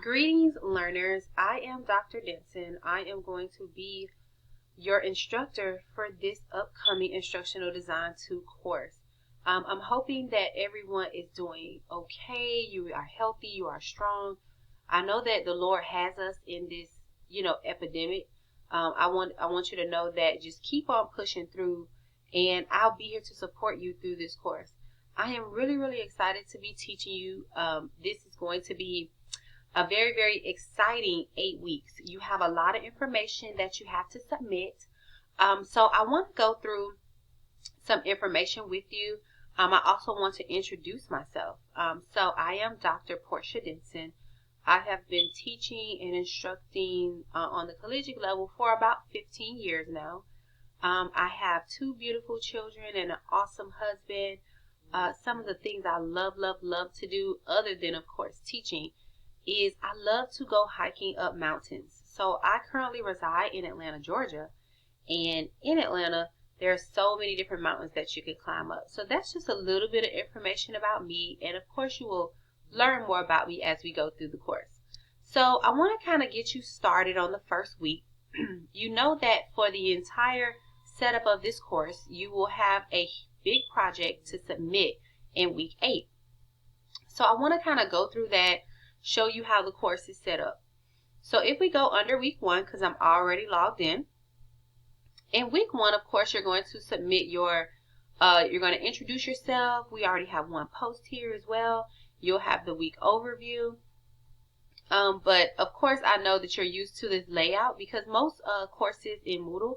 Greetings, learners. I am Dr. Denson. I am going to be your instructor for this upcoming Instructional Design 2 course. I'm hoping that everyone is doing okay. You are healthy. You are strong. I know that the Lord has us in this, epidemic. I want you to know that just keep on pushing through, and I'll be here to support you through this course. I am really, really excited to be teaching you. This is going to be a very, very exciting 8 weeks. You have a lot of information that you have to submit. So I want to go through some information with you. I also want to introduce myself. So I am Dr. Portia Denson. I have been teaching and instructing on the collegiate level for about 15 years now. I have 2 beautiful children and an awesome husband. Some of the things I love to do, other than, of course, teaching, is I love to go hiking up mountains. So I currently reside in Atlanta, Georgia. And in Atlanta, there are so many different mountains that you can climb up. So that's just a little bit of information about me. And of course, you will learn more about me as we go through the course. So I want to kind of get you started on the first week. You know that for the entire setup of this course, you will have a big project to submit in week 8. So I want to kind of go through that, show you how the course is set up. So if we go under week 1, because I'm already logged in week 1, of course, you're going to submit your, you're going to introduce yourself. We already have one post here as well. You'll have the week overview. But of course, I know that you're used to this layout because most courses in Moodle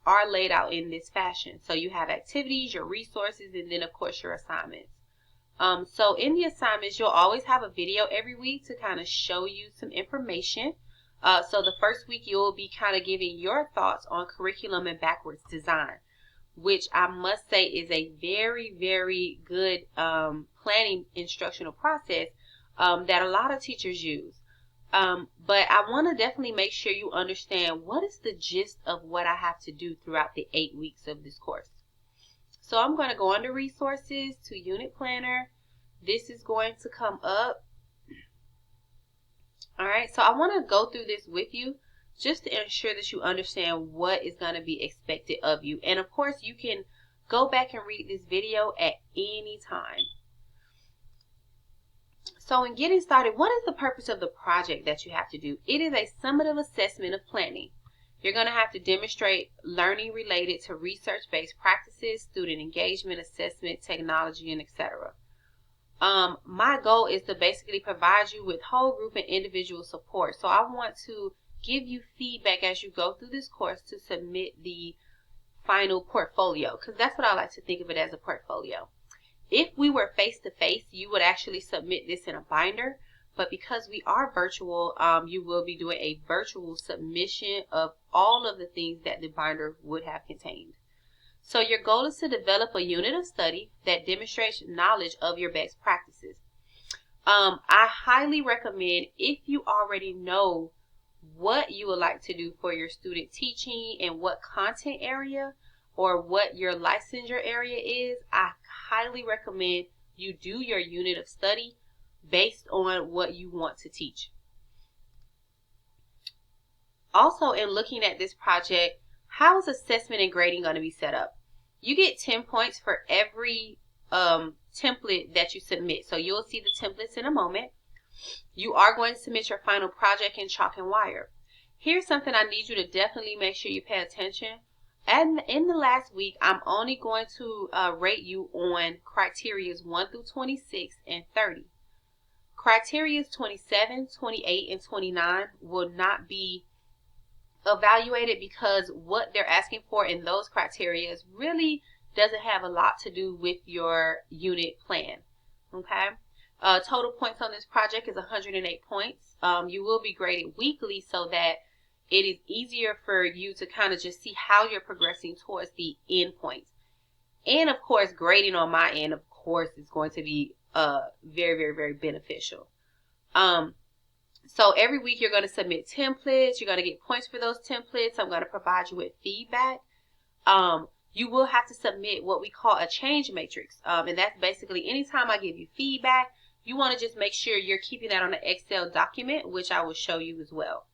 are laid out in this fashion. So you have activities, your resources, and then of course your assignments. So in the assignments, you'll always have a video every week to kind of show you some information. So the first week, you'll be kind of giving your thoughts on curriculum and backwards design, which I must say is a very, very good planning instructional process that a lot of teachers use. But I want to definitely make sure you understand what is the gist of what I have to do throughout the 8 weeks of this course. So I'm going to go under resources to unit planner. This is going to come up. All right, so I want to go through this with you just to ensure that you understand what is going to be expected of you. And of course, you can go back and read this video at any time. So in getting started, what is the purpose of the project that you have to do? It is a summative assessment of planning. You're going to have to demonstrate learning related to research-based practices, student engagement, assessment, technology, and etc. My goal is to basically provide you with whole group and individual support. So I want to give you feedback as you go through this course to submit the final portfolio, because that's what I like to think of it as, a portfolio. If we were face-to-face, you would actually submit this in a binder. But because we are virtual, you will be doing a virtual submission of all of the things that the binder would have contained. So your goal is to develop a unit of study that demonstrates knowledge of your best practices. I highly recommend, if you already know what you would like to do for your student teaching and what content area or what your licensure area is, I highly recommend you do your unit of study based on what you want to teach. Also, in looking at this project, how is assessment and grading going to be set up? You get 10 points for every template that you submit. So you'll see the templates in a moment. You are going to submit your final project in chalk and wire. Here's something I need you to definitely make sure you pay attention. And in the last week, I'm only going to rate you on criteria 1 through 26 and 30. Criteria 27, 28, and 29 will not be evaluated because what they're asking for in those criteria really doesn't have a lot to do with your unit plan. Okay. Total points on this project is 108 points. You will be graded weekly so that it is easier for you to kind of just see how you're progressing towards the end points. And of course, grading on my end, of course, is going to be very, very, very beneficial. So every week you're going to submit templates. You're going to get points for those templates. I'm going to provide you with feedback. You will have to submit what we call a change matrix. And that's basically anytime I give you feedback, you want to just make sure you're keeping that on an Excel document, which I will show you as well.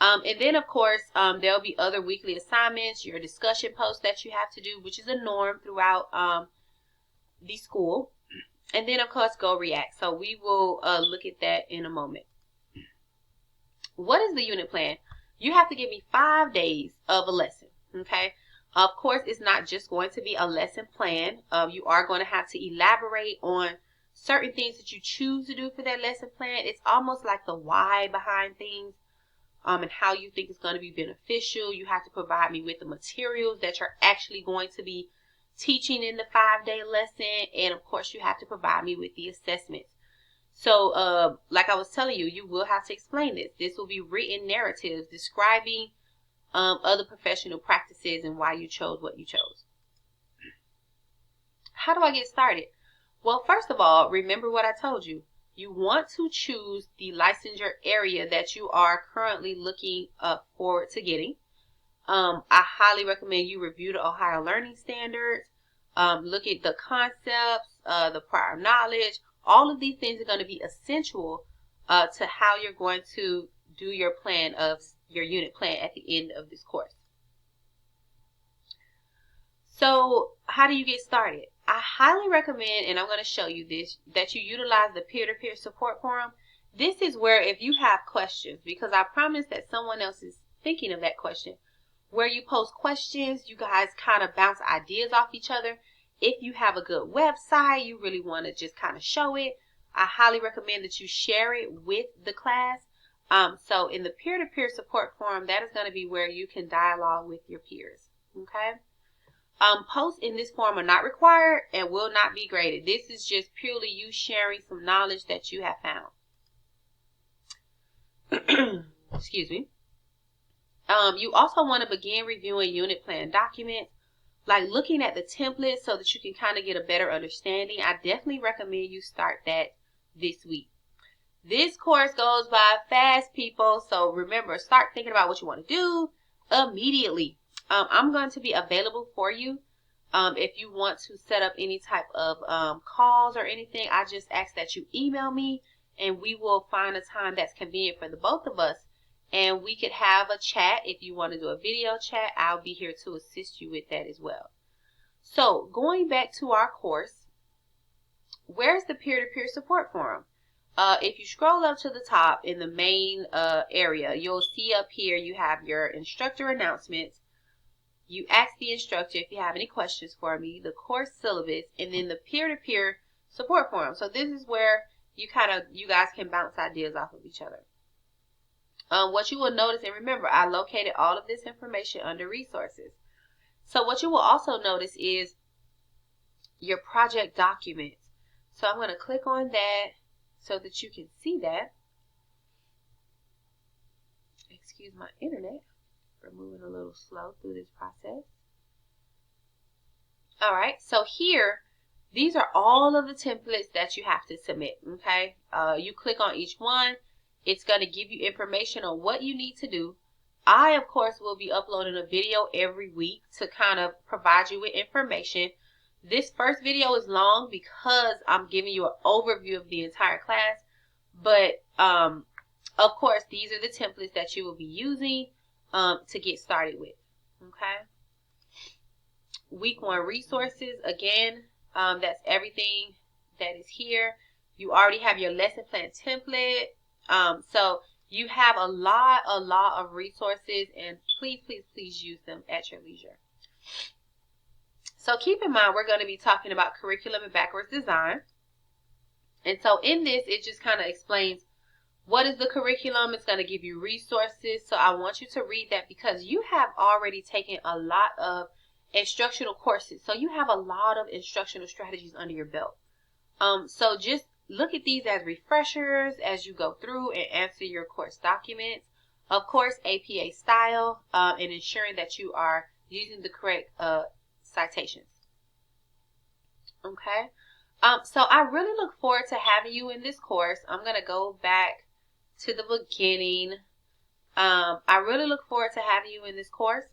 And then, of course, there'll be other weekly assignments, your discussion posts that you have to do, which is a norm throughout the school. And then, of course, Go React. So we will look at that in a moment. What is the unit plan? You have to give me 5 days of a lesson, okay? Of course, it's not just going to be a lesson plan. You are going to have to elaborate on certain things that you choose to do for that lesson plan. It's almost like the why behind things. And how you think it's going to be beneficial. You have to provide me with the materials that you're actually going to be teaching in the 5-day lesson. And of course, you have to provide me with the assessments. So, like I was telling you, you will have to explain this. This will be written narratives describing other professional practices and why you chose what you chose. How do I get started? Well, first of all, remember what I told you. You want to choose the licensure area that you are currently looking forward to getting. I highly recommend you review the Ohio Learning Standards. Look at the concepts, the prior knowledge. All of these things are going to be essential to how you're going to do your plan of your unit plan at the end of this course. So how do you get started? I highly recommend, and I'm going to show you this, that you utilize the peer-to-peer support forum. This is where if you have questions, because I promise that someone else is thinking of that question, where you post questions, you guys kind of bounce ideas off each other. If you have a good website, you really want to just kind of show it, I highly recommend that you share it with the class. So in the peer-to-peer support forum, that is going to be where you can dialogue with your peers. Okay. Posts in this forum are not required and will not be graded. This is just purely you sharing some knowledge that you have found. Excuse me. You also want to begin reviewing unit plan documents, like looking at the template so that you can kind of get a better understanding. I definitely recommend you start that this week. This course goes by fast, people. So remember, start thinking about what you want to do immediately. I'm going to be available for you. If you want to set up any type of calls or anything, I just ask that you email me and we will find a time that's convenient for the both of us. And we could have a chat. If you want to do a video chat, I'll be here to assist you with that as well. So going back to our course, where's the peer-to-peer support forum? If you scroll up to the top in the main area, you'll see up here you have your instructor announcements. You ask the instructor if you have any questions for me, the course syllabus, and then the peer-to-peer support forum. So this is where you guys can bounce ideas off of each other. What you will notice, and remember, I located all of this information under resources. So what you will also notice is your project documents. So I'm going to click on that so that you can see that. Excuse my internet. We're moving a little slow through this process. All right, so here, these are all of the templates that you have to submit, okay? You click on each one. It's going to give you information on what you need to do. I, of course, will be uploading a video every week to kind of provide you with information. This first video is long because I'm giving you an overview of the entire class. But, of course, these are the templates that you will be using to get started with. Okay. Week 1 resources. Again, that's everything that is here. You already have your lesson plan template. So you have a lot of resources, and please use them at your leisure. So keep in mind, we're going to be talking about curriculum and backwards design. And so in this, it just kind of explains what is the curriculum. It's going to give you resources. So I want you to read that because you have already taken a lot of instructional courses. So you have a lot of instructional strategies under your belt. So just look at these as refreshers as you go through and answer your course documents. Of course, APA style, and ensuring that you are using the correct citations. Okay. So I really look forward to having you in this course. I'm going to go back to the beginning. I really look forward to having you in this course.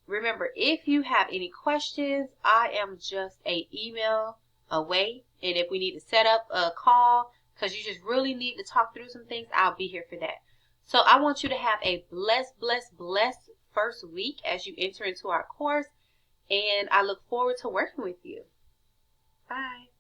Remember, if you have any questions, I am just an email away. And if we need to set up a call because you just really need to talk through some things, I'll be here for that. So I want you to have a blessed first week as you enter into our course. And I look forward to working with you. Bye.